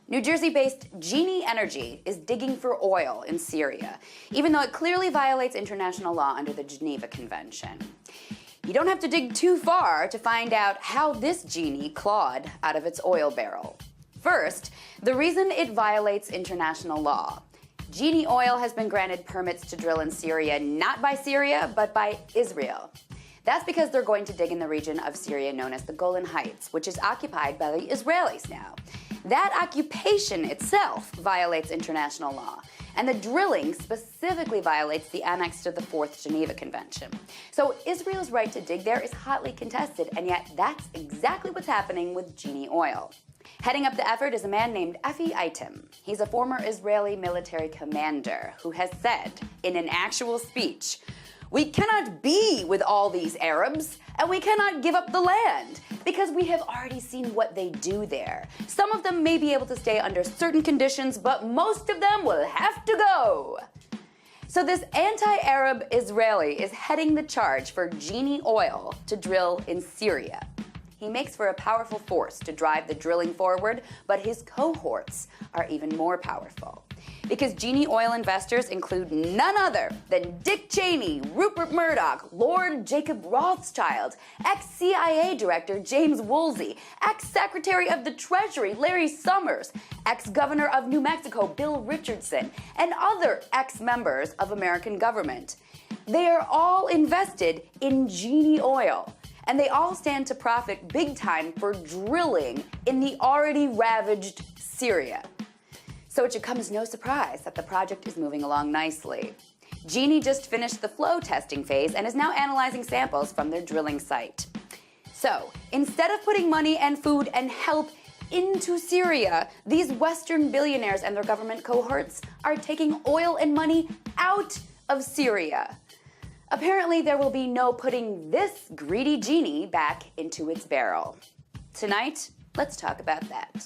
New Jersey-based Jini Energy is digging for oil in Syria, even though it clearly violates international law under the Geneva Convention. You don't have to dig too far to find out how this Jini clawed out of its oil barrel. First, the reason it violates international law. Jini Oil has been granted permits to drill in Syria not by Syria, but by Israel. That's because they're going to dig in the region of Syria known as the Golan Heights, which is occupied by the Israelis now. That occupation itself violates international law, and the drilling specifically violates the annex to the Fourth Geneva Convention. So Israel's right to dig there is hotly contested, and yet that's exactly what's happening with Jini Oil. Heading up the effort is a man named Efi Item. He's a former Israeli military commander who has said in an actual speech, "We cannot be with all these Arabs, and we cannot give up the land, because we have already seen what they do there. Some of them may be able to stay under certain conditions, but most of them will have to go." So this anti-Arab Israeli is heading the charge for Jini Oil to drill in Syria. He makes for a powerful force to drive the drilling forward, but his cohorts are even more powerful. Because Jini Oil investors include none other than Dick Cheney, Rupert Murdoch, Lord Jacob Rothschild, ex-CIA Director James Woolsey, ex-Secretary of the Treasury Larry Summers, ex-Governor of New Mexico Bill Richardson, and other ex-members of American government. They are all invested in Jini Oil, and they all stand to profit big time for drilling in the already ravaged Syria. So it should come as no surprise that the project is moving along nicely. Jini just finished the flow testing phase and is now analyzing samples from their drilling site. So instead of putting money and food and help into Syria, these Western billionaires and their government cohorts are taking oil and money out of Syria. Apparently, there will be no putting this greedy Jini back into its barrel. Tonight, let's talk about that.